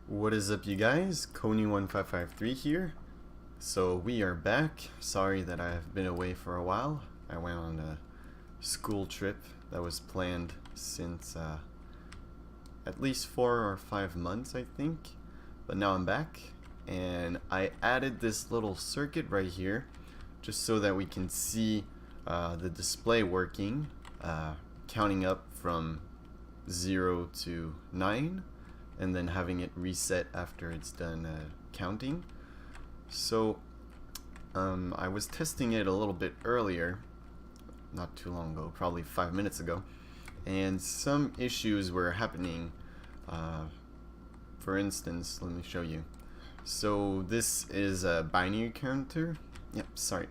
What is up, you guys? Coney1553 here. So we are back. Sorry that I've been away for a while. I went on a school trip that was planned since at least 4 or 5 months, I think. But now I'm back, and I added this little circuit right here just so that we can see the display working, counting up from 0 to 9. And then having it reset after it's done counting. So I was testing it a little bit earlier, not too long ago, probably 5 minutes ago, and some issues were happening. For instance, let me show you. So this is a binary counter. Yep, sorry,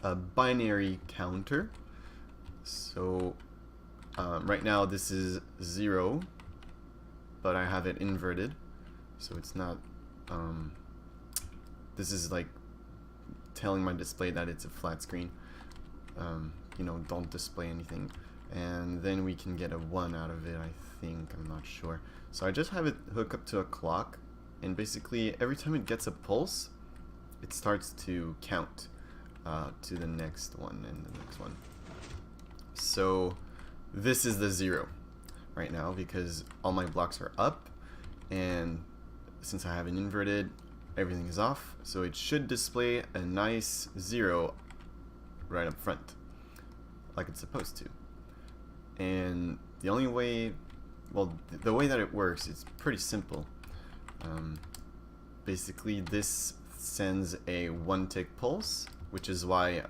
a binary counter. So right now this is 0. But I have it inverted, so it's not this is like telling my display that it's a flat screen. You know, don't display anything, and then we can get a 1 out of it, I think. I'm not sure. So I just have it hook up to a clock, and basically every time it gets a pulse, it starts to count to the next one and the next one. So this is the 0 right now because all my blocks are up, and since I have it inverted, everything is off, so it should display a nice 0 right up front like it's supposed to. And the only way, well, the way that it works, it's pretty simple. Basically this sends a 1-tick pulse, which is why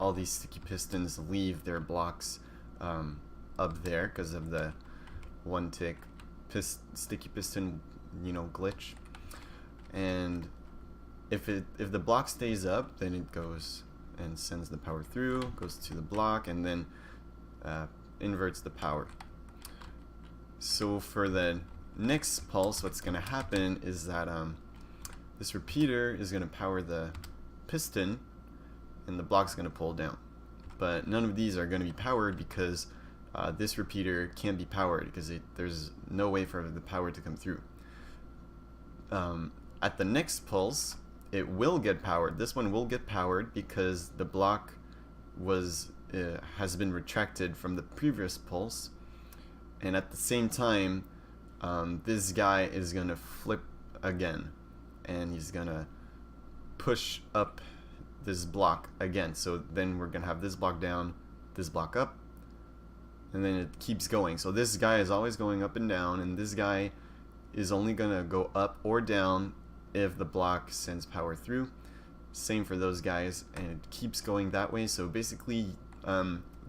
all these sticky pistons leave their blocks up there because of the 1-tick sticky piston, you know, glitch. And if the block stays up, then it goes and sends the power through, goes to the block, and then inverts the power. So for the next pulse, what's going to happen is that this repeater is going to power the piston, and the block's going to pull down. But none of these are going to be powered because this repeater can't be powered because there's no way for the power to come through. At the next pulse, it will get powered. This one will get powered because the block has been retracted from the previous pulse, and at the same time, this guy is gonna flip again, and he's gonna push up this block again. So then we're gonna have this block down, this block up, and then it keeps going. So this guy is always going up and down, and this guy is only gonna go up or down if the block sends power through. Same for those guys, and it keeps going that way. So basically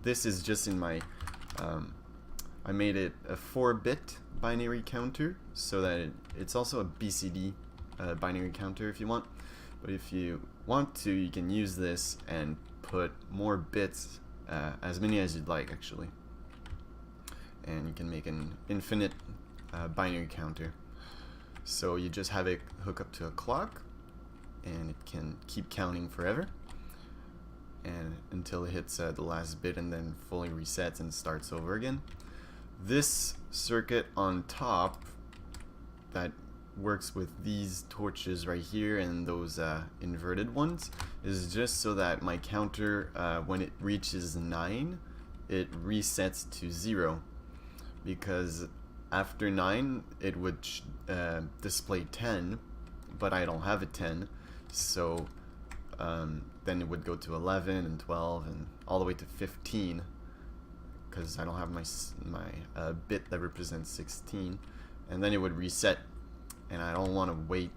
this is just in my I made it a 4-bit binary counter so that it's also a BCD binary counter if you want. But if you want to, you can use this and put more bits, as many as you'd like actually, and you can make an infinite binary counter. So you just have it hook up to a clock, and it can keep counting forever, and until it hits the last bit, and then fully resets and starts over again. This circuit on top that works with these torches right here and those inverted ones is just so that my counter, when it reaches 9, it resets to 0, because after 9 it would display 10, but I don't have a 10, so then it would go to 11 and 12 and all the way to 15 because I don't have my bit that represents 16, and then it would reset, and I don't want to wait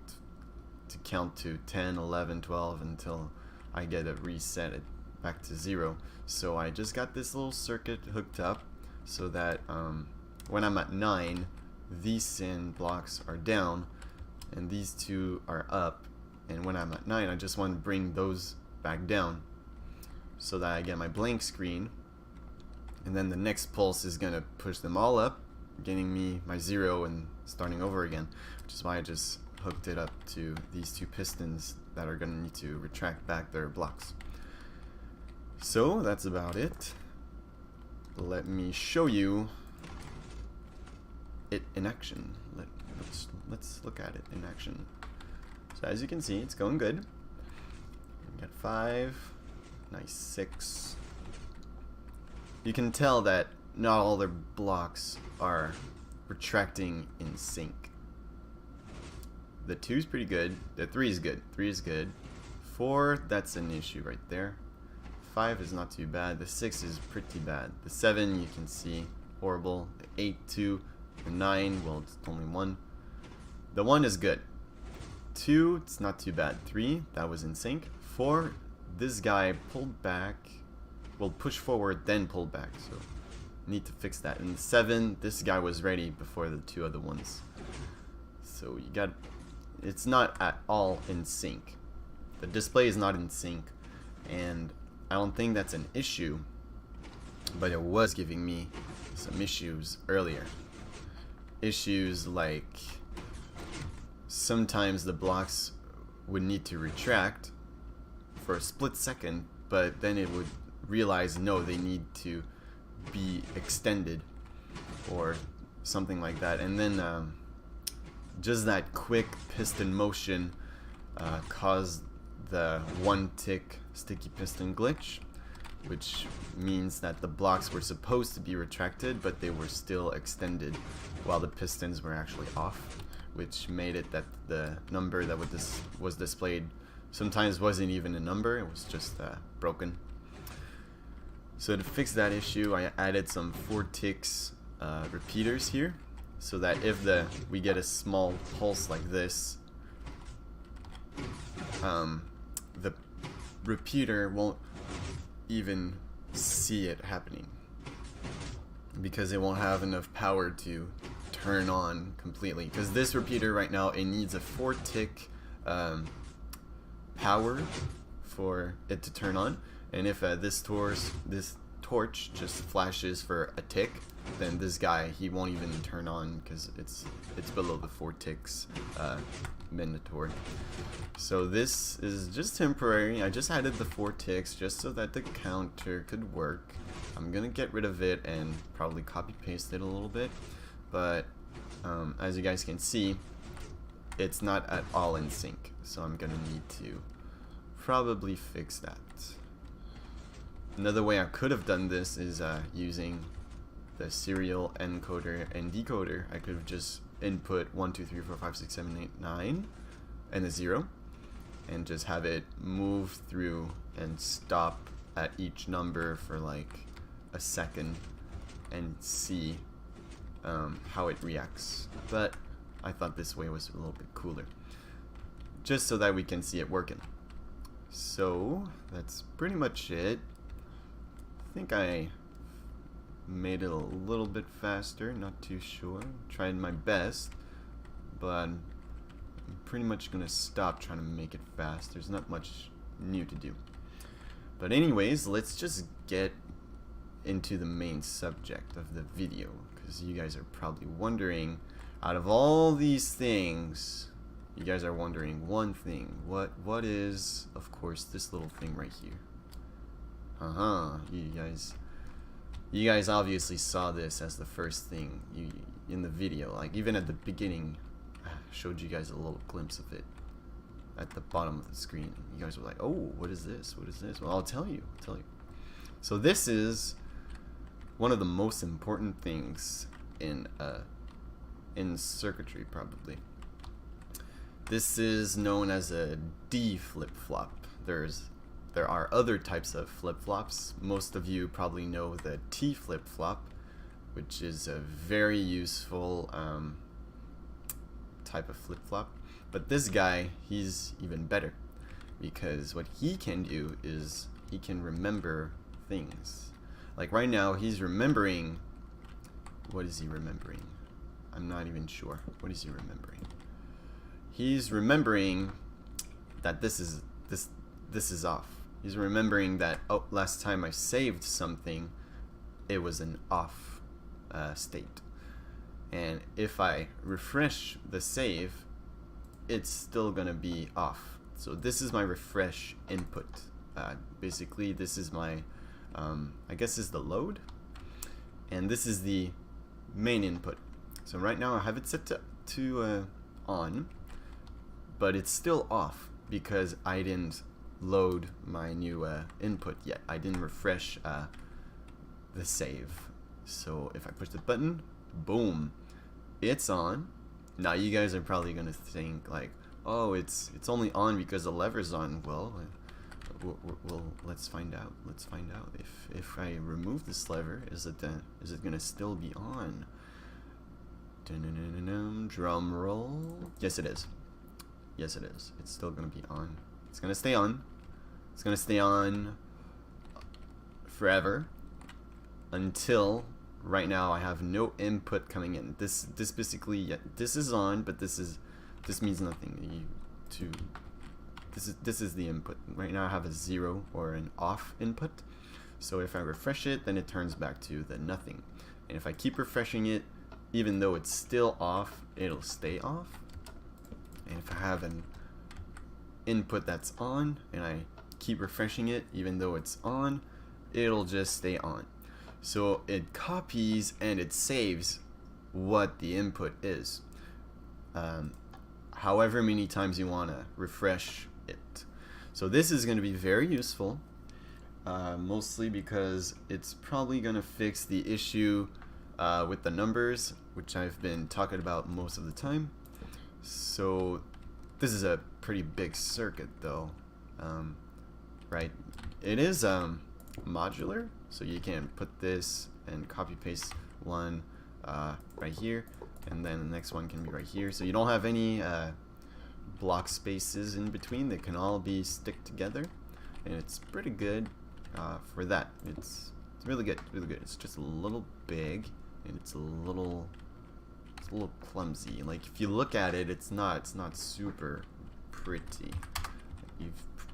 to count to 10, 11, 12 until I get it reset back to 0. So I just got this little circuit hooked up so that when I'm at 9, these sin blocks are down and these two are up, and when I'm at 9, I just want to bring those back down so that I get my blank screen, and then the next pulse is gonna push them all up, getting me my 0 and starting over again, which is why I just hooked it up to these two pistons that are gonna need to retract back their blocks. So that's about it. Let me show you it in action. Let's let's look at it in action. So as you can see, it's going good. We got 5, nice 6. You can tell that not all their blocks are retracting in sync. The 2 is pretty good. The 3 is good. 3 is good. 4, that's an issue right there. 5 is not too bad. The 6 is pretty bad. The 7, you can see, horrible. The 8, 2. The 9, well, it's only 1. The 1 is good. 2, it's not too bad. 3, that was in sync. 4, this guy pulled back. Well, push forward, then pulled back. So, need to fix that. And the 7, this guy was ready before the 2 other ones. So, you got... It's not at all in sync. The display is not in sync. And I don't think that's an issue. But it was giving me some issues earlier. Issues like... Sometimes the blocks would need to retract for a split second, but then it would realize no, they need to be extended or something like that. And then just that quick piston motion caused the 1 tick sticky piston glitch, which means that the blocks were supposed to be retracted, but they were still extended while the pistons were actually off, which made it that the number that was displayed sometimes wasn't even a number, it was just broken. So to fix that issue, I added some 4 ticks repeaters here, so that if we get a small pulse like this, the repeater won't even see it happening, because it won't have enough power to turn on completely. Because this repeater right now, it needs a 4 tick power for it to turn on, and if this torch just flashes for a tick, then this guy, he won't even turn on because it's below the 4 ticks mandatory. So this is just temporary. I just added the 4 ticks just so that the counter could work. I'm gonna get rid of it and probably copy paste it a little bit, but as you guys can see, it's not at all in sync, so I'm gonna need to probably fix that. Another way I could have done this is using the serial encoder and decoder. I could have just input 1, 2, 3, 4, 5, 6, 7, 8, 9 and a 0, and just have it move through and stop at each number for like a second and see how it reacts. But I thought this way was a little bit cooler, just so that we can see it working. So that's pretty much it. I think I made it a little bit faster, not too sure. Tried my best, but I'm pretty much gonna stop trying to make it fast. There's not much new to do. But anyways, let's just get into the main subject of the video, because you guys are probably wondering, out of all these things, you guys are wondering one thing. What is, of course, this little thing right here. You guys obviously saw this as the first thing in the video. Like, even at the beginning, I showed you guys a little glimpse of it at the bottom of the screen. You guys were like, oh, what is this? What is this? Well, I'll tell you. So this is one of the most important things in circuitry, probably. This is known as a D flip-flop. There are other types of flip-flops. Most of you probably know the T flip-flop, which is a very useful type of flip-flop. But this guy, he's even better, because what he can do is he can remember things. Like right now, he's remembering. What is he remembering? I'm not even sure. What is he remembering? He's remembering that this is off. He's remembering that, oh, last time I saved something, it was an off state. And if I refresh the save, it's still gonna be off. So this is my refresh input. Basically, this is my, I guess is the load. And this is the main input. So right now I have it set to on, but it's still off because I didn't load my new input yet. I didn't refresh the save. So if I push the button, boom, it's on. Now you guys are probably gonna think like, oh, it's only on because the lever's on. Well, let's find out. Let's find out. If I remove this lever, is it gonna still be on? Drum roll. Yes, it is. Yes, it is. It's still gonna be on. It's gonna stay on. It's gonna stay on forever until right now I have no input coming in. This basically, yeah, this is on, but this means nothing. This is the input. Right now I have a 0 or an off input. So if I refresh it, then it turns back to the nothing. And if I keep refreshing it, even though it's still off, it'll stay off. And if I have an input that's on and I keep refreshing it, even though it's on, it'll just stay on. So it copies and it saves what the input is. However many times you want to refresh it. So this is going to be very useful, mostly because it's probably going to fix the issue with the numbers, which I've been talking about most of the time. So this is a pretty big circuit though, right? It is modular, so you can put this and copy paste one right here, and then the next one can be right here, so you don't have any block spaces in between. They can all be stick together, and it's pretty good for that. It's really good, really good. It's just a little big, and it's a little clumsy. Like if you look at it, it's not super pretty.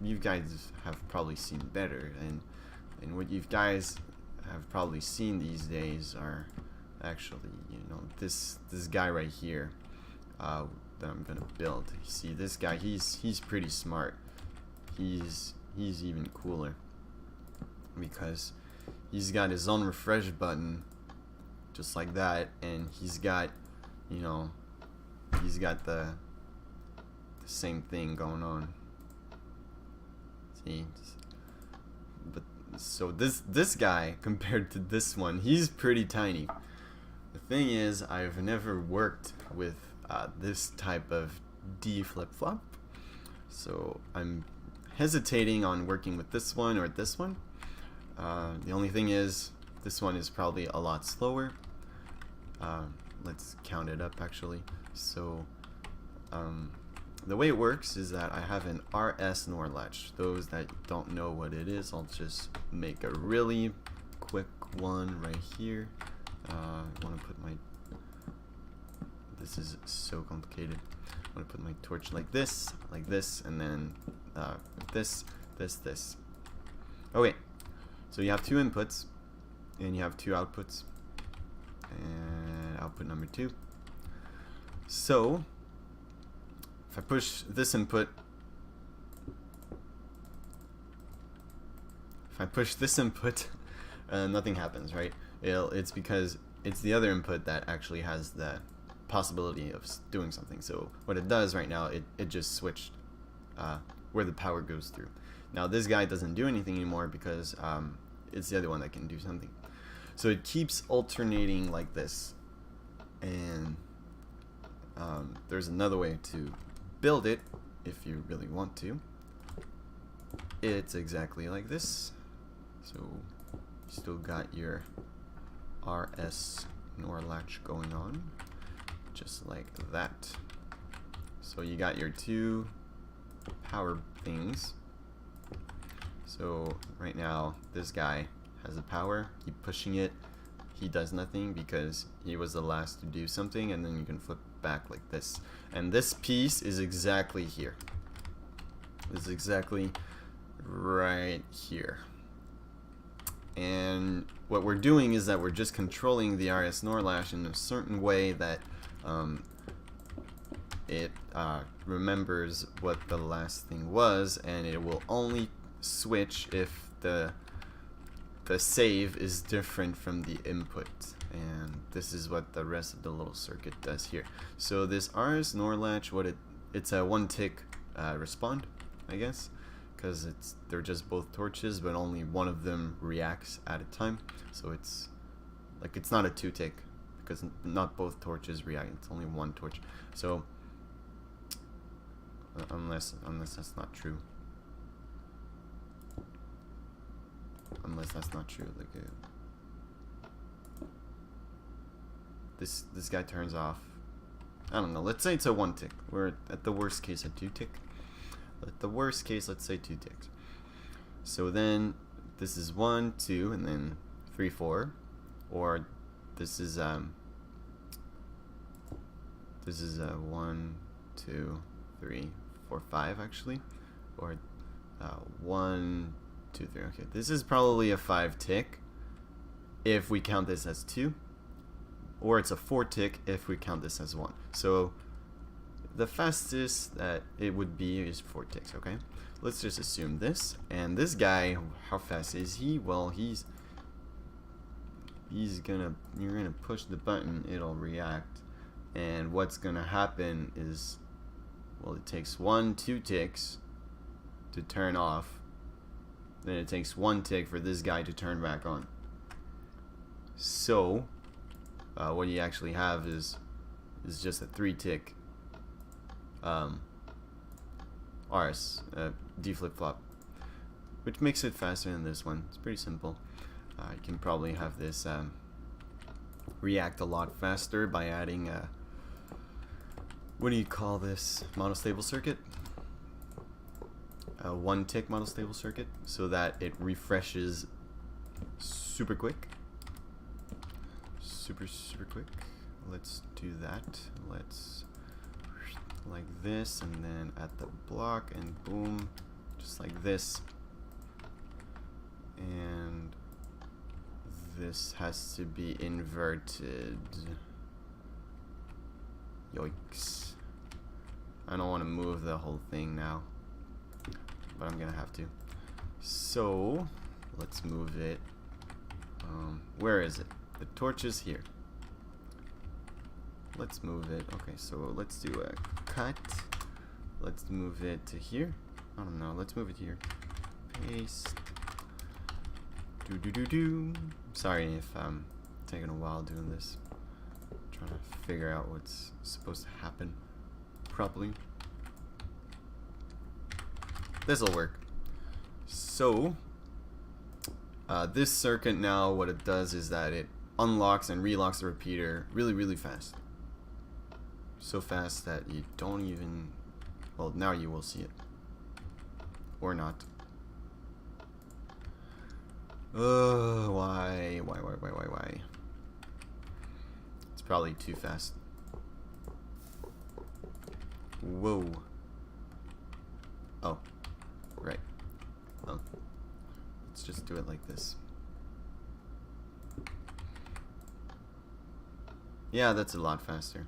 You guys have probably seen better, and what you guys have probably seen these days are actually, you know, this guy right here that I'm gonna build. You see this guy, he's pretty smart. He's even cooler because he's got his own refresh button just like that, and he's got, you know, he's got the same thing going on. See, but so this guy compared to this one, he's pretty tiny. The thing is, I've never worked with this type of D flip-flop, so I'm hesitating on working with this one or this one. The only thing is, this one is probably a lot slower. Let's count it up actually. So the way it works is that I have an RS NOR latch. Those that don't know what it is, I'll just make a really quick one right here. I want to put my, this is so complicated. I want to put my torch like this, and then this. Okay, so you have two inputs, and you have two outputs, and output number 2. So if I push this input, nothing happens, right? It's because it's the other input that actually has the possibility of doing something. So what it does right now, it just switched where the power goes through. Now this guy doesn't do anything anymore because it's the other one that can do something. So it keeps alternating like this, and there's another way to build it if you really want to. It's exactly like this. So you still got your RS NOR latch going on, just like that. So you got your two power things. So right now this guy has the power. Keep pushing it. He does nothing because he was the last to do something, and then you can flip back like this. And this piece is exactly here. This is exactly right here. And what we're doing is that we're just controlling the RS NOR latch in a certain way that it remembers what the last thing was, and it will only switch if the save is different from the input. and this is what the rest of the little circuit does here. So this RS NOR latch, it's a one tick respond, I guess, because they're just both torches, but only one of them reacts at a time. So it's not a two tick, because not both torches react. It's only one torch. So unless that's not true. Unless that's not true, like this guy turns off. I don't know. Let's say it's a one tick. We're at the worst case a two tick. At the worst case, let's say two ticks. So then this is 1, 2, and then 3, 4, or this is 1, 2, 3, 4, 5 actually, or 1, 2, 3. Okay, this is probably a 5 tick if we count this as 2, or it's a 4 tick if we count this as 1. So the fastest that it would be is 4 ticks. Okay, let's just assume this. And this guy, how fast is he? Well, you're gonna push the button, it'll react, and what's gonna happen is, well, it takes 1, 2 ticks to turn off, then it takes 1 tick for this guy to turn back on. So what you actually have is just a 3 tick RS D flip-flop, which makes it faster than this one. It's pretty simple. You can probably have this react a lot faster by adding what do you call this, monostable circuit? A 1 tick monostable circuit, so that it refreshes super quick. Super quick. Let's do that. Let's like this, and then at the block, and boom, just like this. And this has to be inverted. Yikes. I don't want to move the whole thing now, but I'm gonna have to. So let's move it. Where is it? The torch is here. Let's move it. Okay, so let's do a cut. Let's move it to here. I don't know. Let's move it here. Paste. Sorry if I'm taking a while doing this. I'm trying to figure out what's supposed to happen properly. This'll work. So this circuit now, what it does is that it unlocks and relocks the repeater really fast. So fast that you don't even, well, now you will see it. Or not. Why? It's probably too fast. Whoa. Oh. Right. Oh. Let's just do it like this. Yeah, that's a lot faster.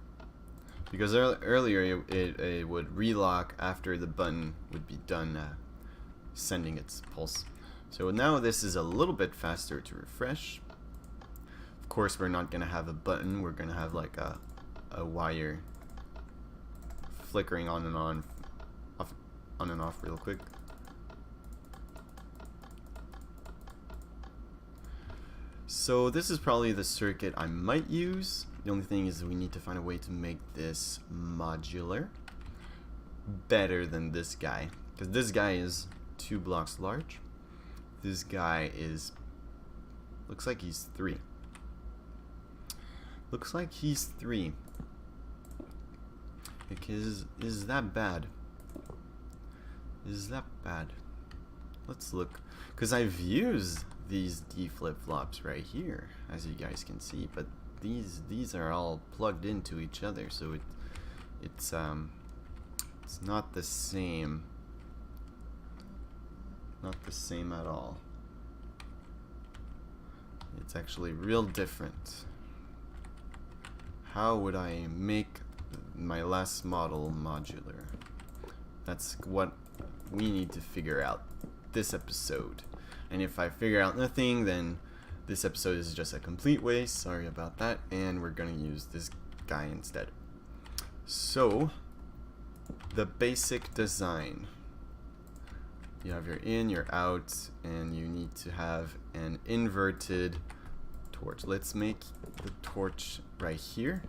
Because earlier it would relock after the button would be done sending its pulse. So now this is a little bit faster to refresh. Of course, we're not going to have a button. We're going to have like a wire flickering on and off real quick. So this is probably the circuit I might use. The only thing is we need to find a way to make this modular better than this guy, because this guy is 2 blocks large. This guy looks like he's 3. Looks like he's 3. Because is that bad? Is that bad? Let's look, because I've used these D flip-flops right here, as you guys can see, but these are all plugged into each other, so it's not the same. Not the same at all. It's actually real different. How would I make my last model modular? That's what we need to figure out this episode. And if I figure out nothing, then This episode is just a complete waste, sorry about that, and we're gonna use this guy instead. So, the basic design. You have your in, your out, and you need to have an inverted torch. Let's make the torch right here.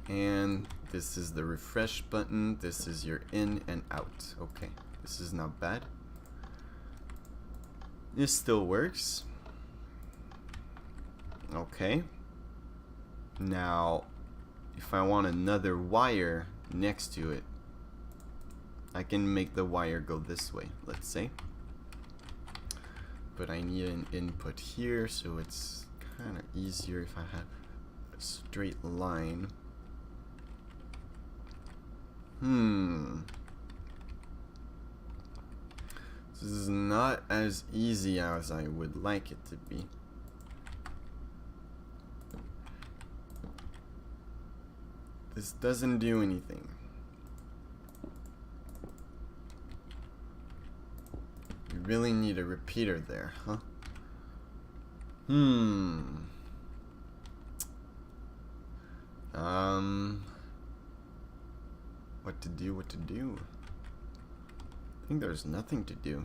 And this is the refresh button. This is your in and out. Okay, this is not bad. This still works. Okay. Now, if I want another wire next to it, I can make the wire go this way, let's say. But I need an input here, so it's kind of easier if I have a straight line. This is not as easy as I would like it to be. This doesn't do anything. You really need a repeater there, huh? What to do? I think there's nothing to do.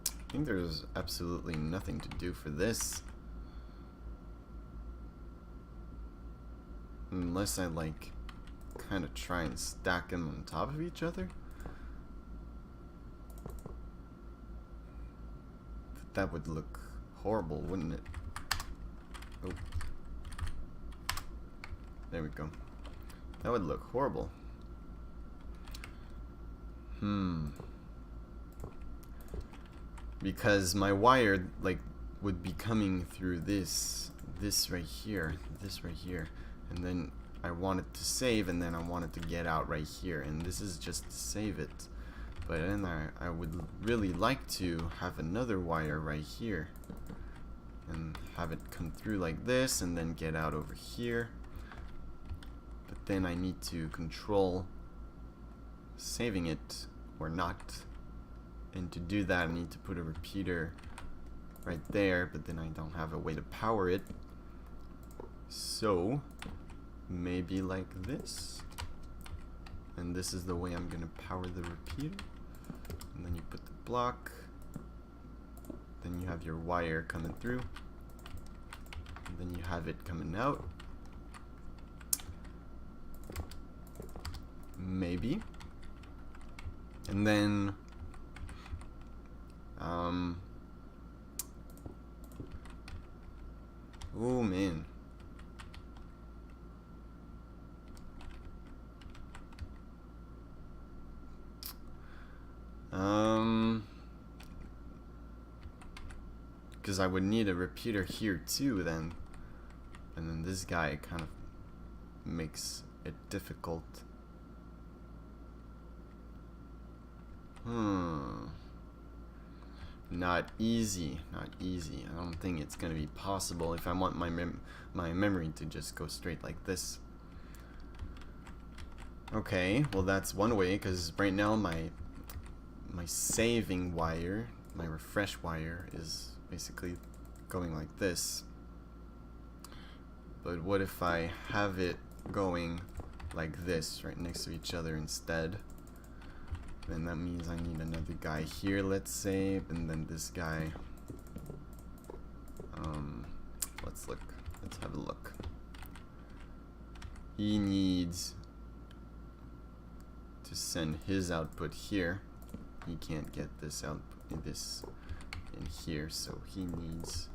I think there's absolutely nothing to do for this. Unless I like kind of try and stack them on top of each other. But that would look horrible, wouldn't it? Oh. There we go. That would look horrible. Because my wire like would be coming through this right here, and then I wanted to save, and then I wanted to get out right here, and this is just to save it. But then I would really like to have another wire right here and have it come through like this and then get out over here. But then I need to control saving it or not. And to do that I need to put a repeater right there, but then I don't have a way to power it. So maybe like this. And this is the way I'm gonna power the repeater. And then you put the block. Then you have your wire coming through. And then you have it coming out. Maybe. And then oh man. Because I would need a repeater here too then. And then this guy kind of makes it difficult. Not easy, not easy. I don't think it's gonna be possible if I want my memory to just go straight like this. Okay, well that's one way, because right now my saving wire, my refresh wire, is basically going like this. But what if I have it going like this, right next to each other instead? Then that means I need another guy here, let's say, and then this guy. Let's have a look. He needs to send his output here. He can't get this output in here, so he needs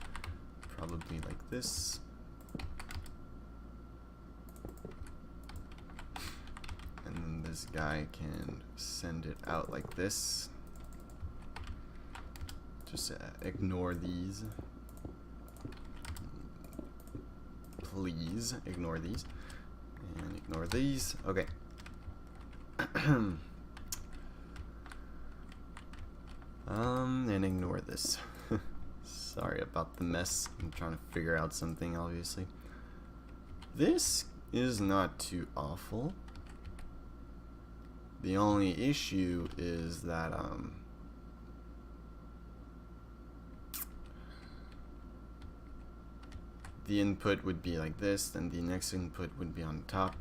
probably like this. And then this guy can send it out like this. Just ignore these. Please ignore these. And ignore these. Okay. And ignore this. Sorry about the mess. I'm trying to figure out something, obviously. This is not too awful. The only issue is that the input would be like this, then the next input would be on top,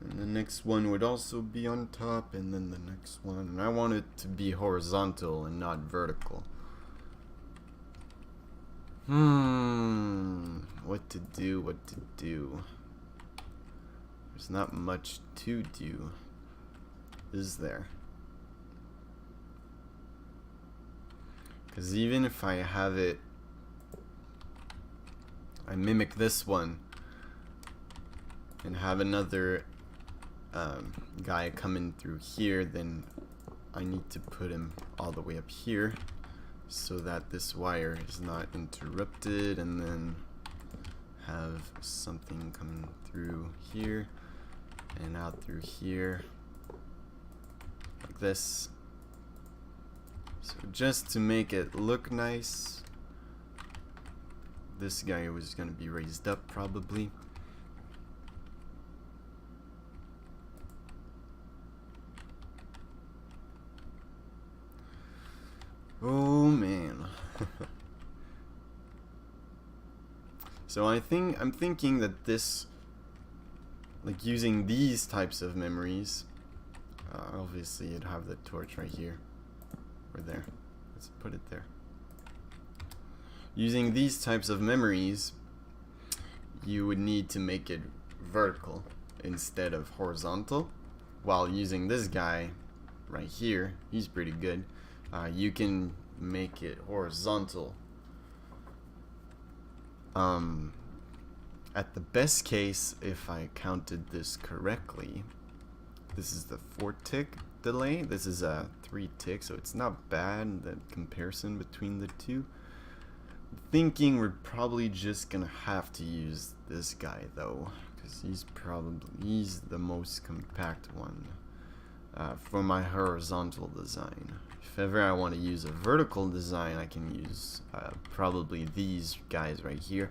and the next one would also be on top, and then the next one, and I want it to be horizontal and not vertical. What to do? There's not much to do, is there? Because even if I have it, I mimic this one and have another guy coming through here, then I need to put him all the way up here so that this wire is not interrupted, and then have something coming through here and out through here like this. So just to make it look nice, this guy was going to be raised up probably. Oh man. So I'm thinking that this, like using these types of memories, obviously you'd have the torch right here or there. Let's put it there. Using these types of memories, you would need to make it vertical instead of horizontal. While using this guy right here, he's pretty good. You can make it horizontal. At the best case, if I counted this correctly, this is the 4 tick delay. This is a 3 tick, so it's not bad, the comparison between the two. Thinking we're probably just gonna have to use this guy though, because he's the most compact one for my horizontal design. If ever I want to use a vertical design, I can use probably these guys right here.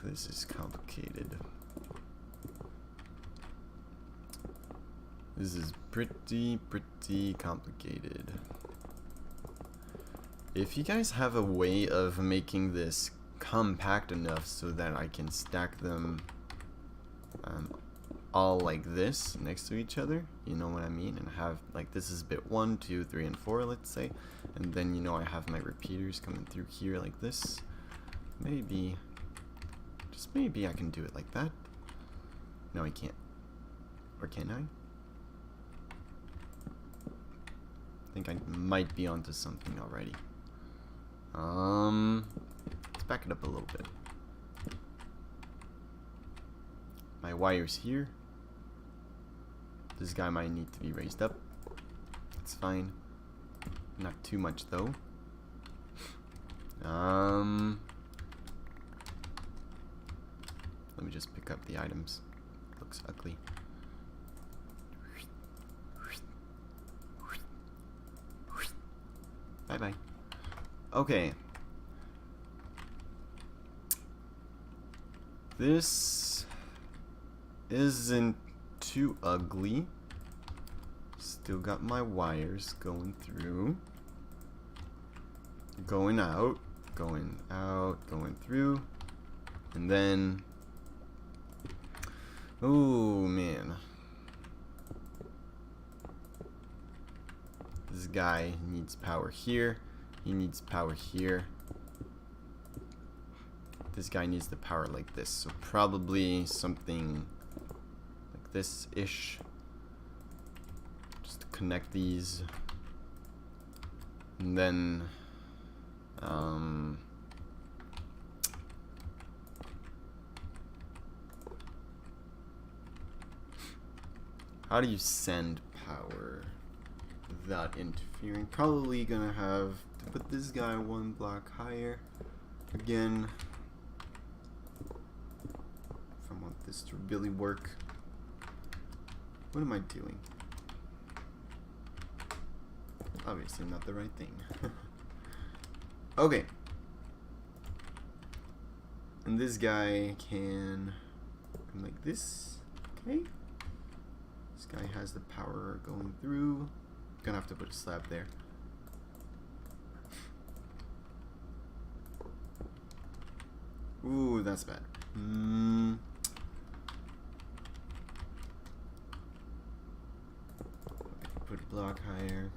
This is complicated. This is pretty complicated. If you guys have a way of making this compact enough so that I can stack them all like this next to each other, you know what I mean, and have like this is bit 1, 2, 3, and 4, let's say, and then you know I have my repeaters coming through here like this. Maybe, just maybe I can do it like that. No, I can't. Or can I? I think I might be onto something already. Let's back it up a little bit. My wire's here. This guy might need to be raised up. It's fine. Not too much though. Let me just pick up the items. Looks ugly. Bye bye. Okay. This isn't too ugly. Still got my wires going through. Going out, going through. And then, oh man. This guy needs power here. He needs power here. This guy needs the power like this. So probably something like this-ish. Just to connect these. And then how do you send power without interfering? Probably gonna have to put this guy 1 block higher again if I want this to really work. What am I doing? Obviously not the right thing. Okay. And this guy can come like this. Okay. This guy has the power going through. Gonna have to put a slab there. Ooh, that's bad. Put a block higher.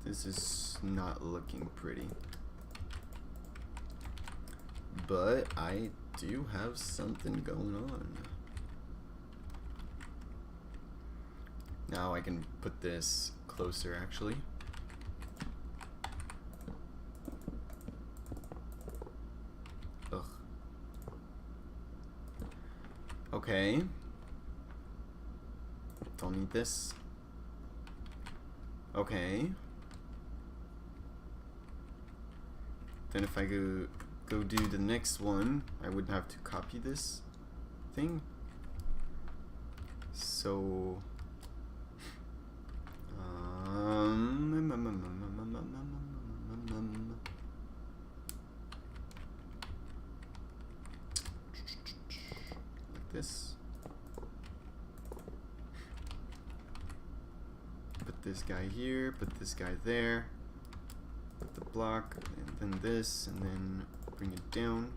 This is not looking pretty. But I do have something going on. Now I can put this closer actually. Ugh. Okay. Don't need this. Okay. Then if I go do the next one, I would have to copy this thing. So like this. Put this guy here, put this guy there. Put the block, and then this, and then bring it down.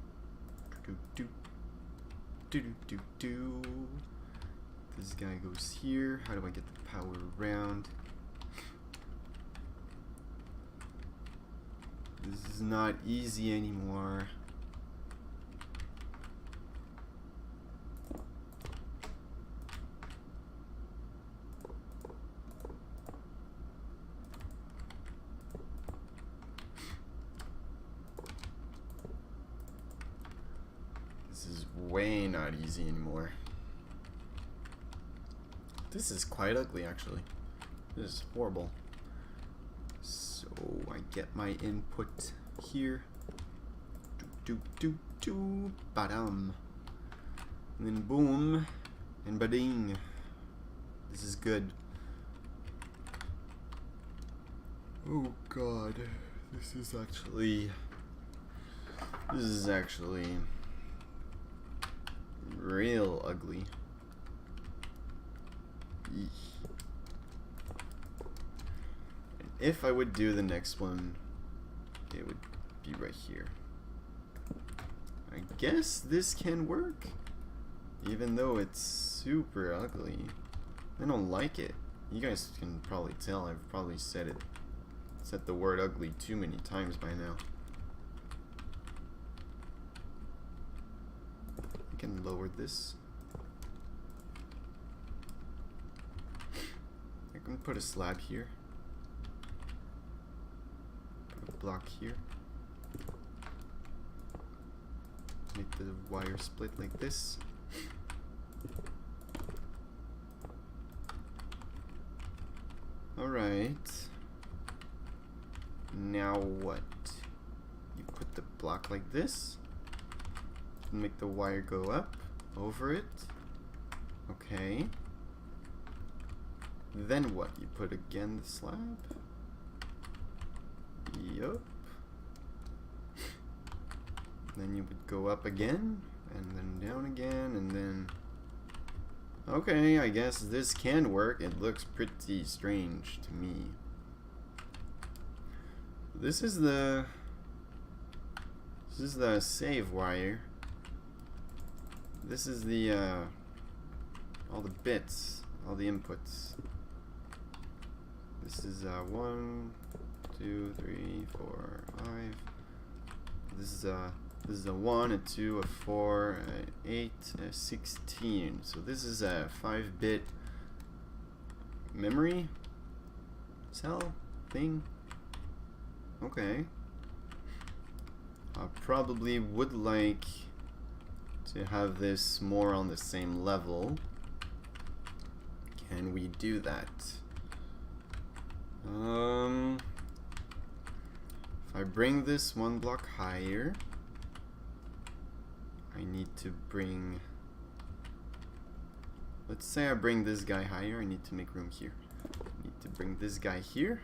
This guy goes here. How do I get the power around? This is not easy anymore. This is way not easy anymore. This is quite ugly, actually. This is horrible. So I get my input here. Badam. And then boom. And bading. This is good. Oh god. This is actually real ugly. And if I would do the next one, it would be right here. I guess this can work, even though it's super ugly. I don't like it. You guys can probably tell I've probably said the word ugly too many times by now. I can lower this. I can put a slab here. Put a block here. Make the wire split like this. Alright. Now what? You put the block like this. Make the wire go up over it. Okay. Then what? You put again the slab? Yup. Then you would go up again, and then down again, and then... Okay, I guess this can work. It looks pretty strange to me. This is the save wire. This is the all the bits, all the inputs. This is 1, 2, 3, 4, 5. This is a 1, a 2, a 4, a 8, a 16. So this is a 5-bit memory cell thing. Okay. I probably would like to have this more on the same level. Can we do that? If I bring this one block higher, I need to bring... Let's say I bring this guy higher, I need to make room here. I need to bring this guy here.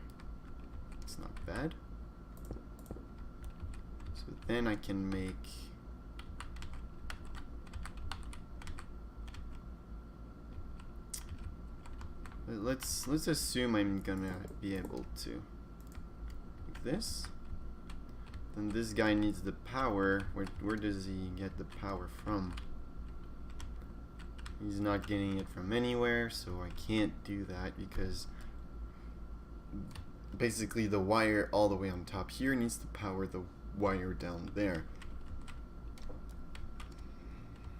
It's not bad. So then I can make let's assume I'm gonna be able to, like this. Then this guy needs the power. Where does he get the power from? He's not getting it from anywhere, so I can't do that because basically the wire all the way on top here needs to power the wire down there.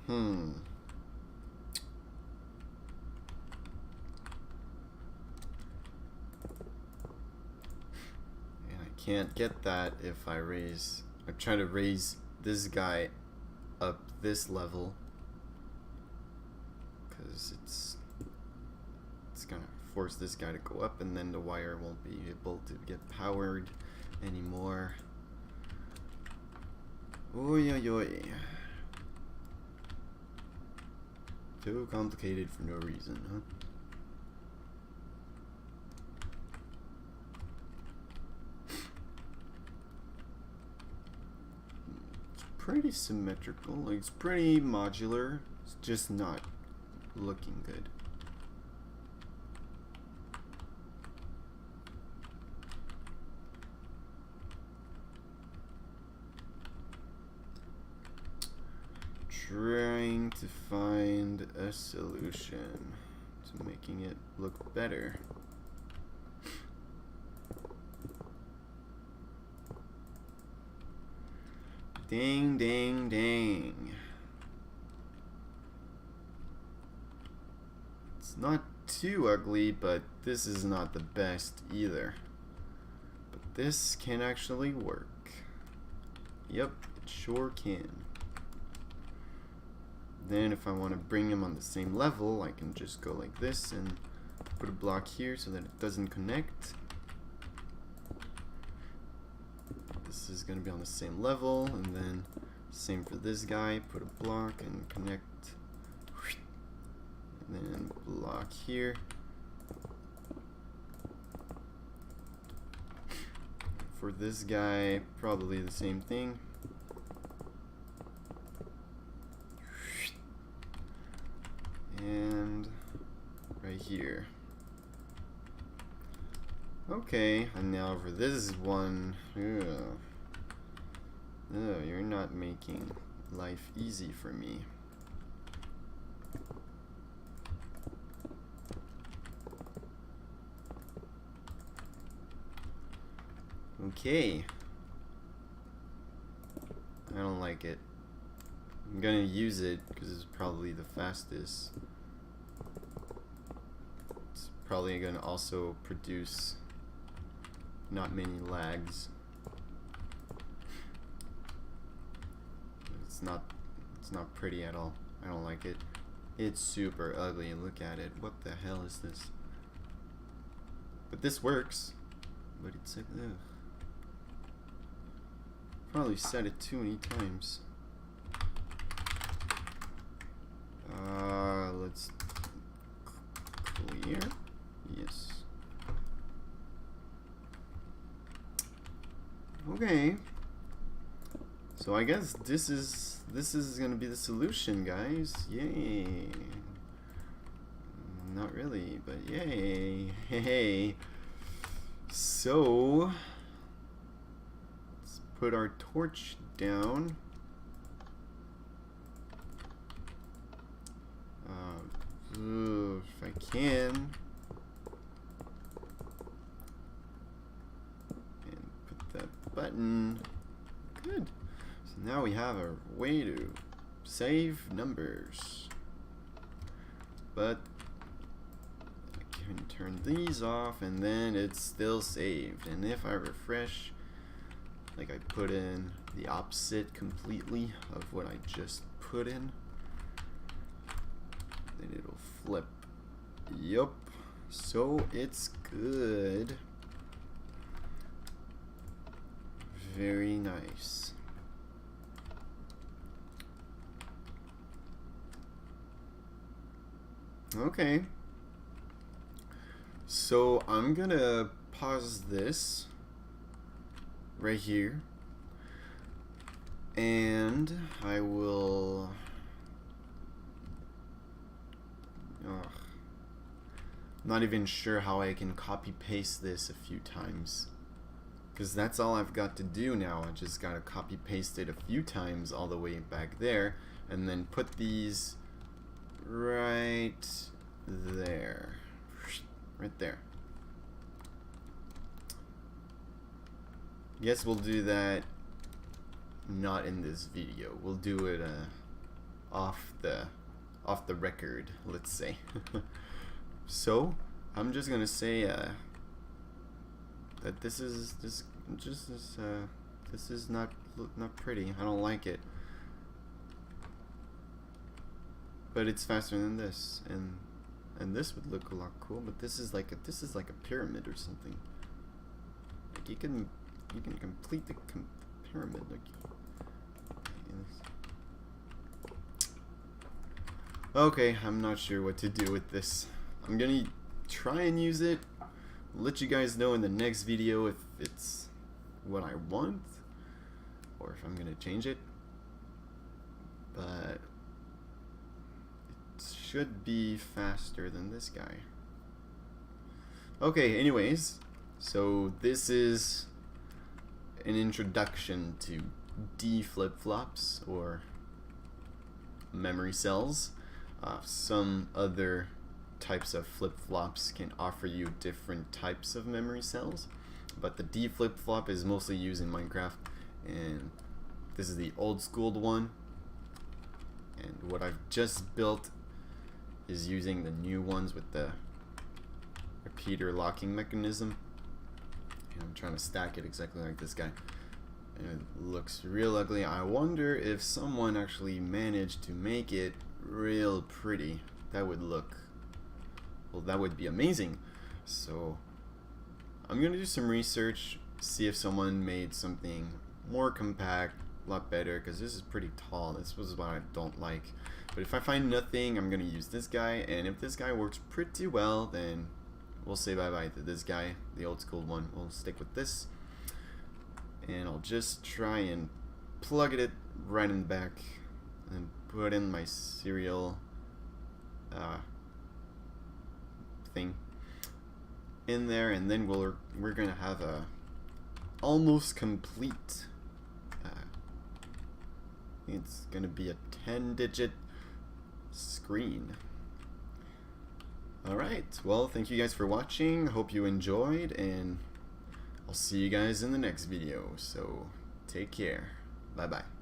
And I can't get that if I try to raise this guy up this level, because it's gonna force this guy to go up, and then the wire won't be able to get powered anymore. Oy oy oy. Too complicated for no reason, huh? It's pretty symmetrical, like it's pretty modular, it's just not looking good. Trying to find a solution to making it look better. Dang, dang, dang. It's not too ugly, but this is not the best either. But this can actually work. Yep, it sure can. Then if I want to bring them on the same level, I can just go like this and put a block here so that it doesn't connect. This is going to be on the same level, and then same for this guy, put a block and connect. And then block here. For this guy, probably the same thing. And right here. Okay, and now for this one, you're not making life easy for me. Okay. I don't like it. I'm gonna use it because it's probably the fastest. It's probably gonna also produce not many lags. It's not pretty at all. I don't like it. It's super ugly. Look at it. What the hell is this? But this works. But it's like, ugh. Probably said it too many times. Let's clear. Yes. Okay. So I guess this is gonna be the solution, guys. Yay. Not really, but yay. Hey. So let's put our torch down. If I can. And put that button. Good. So now we have a way to save numbers. But I can turn these off and then it's still saved. And if I refresh, like I put in the opposite completely of what I just put in, then it'll flip. Yup. So it's good. Very nice. Okay. So I'm gonna pause this right here, and I will Not even sure how I can copy paste this a few times, because that's all I've got to do now. I just gotta copy paste it a few times all the way back there, and then put these right there. Right there. Guess we'll do that not in this video. We'll do it off the record, let's say. So I'm just gonna say that this is not pretty. I don't like it, but it's faster than this, and this would look a lot cool. But this is like a pyramid or something. Like you can complete the pyramid like. Okay, I'm not sure what to do with this. I'm gonna try and use it. Let you guys know in the next video if it's what I want or if I'm gonna change it. But it should be faster than this guy. Okay, anyways, so this is an introduction to D flip-flops or memory cells. Some other types of flip-flops can offer you different types of memory cells, but the D flip-flop is mostly used in Minecraft, and this is the old school one, and what I've just built is using the new ones with the repeater locking mechanism, and I'm trying to stack it exactly like this guy, and it looks real ugly. I wonder if someone actually managed to make it real pretty. That would look, well, that would be amazing. So I'm gonna do some research, see if someone made something more compact, a lot better, because this is pretty tall. This was what I don't like. But if I find nothing, I'm gonna use this guy, and if this guy works pretty well, then we'll say bye bye to this guy, the old school one. We'll stick with this, and I'll just try and plug it right in the back and put in my serial thing in there, and then we're gonna have a almost complete it's gonna be a 10-digit screen. Alright, well, thank you guys for watching. Hope you enjoyed, and I'll see you guys in the next video. So take care. Bye bye.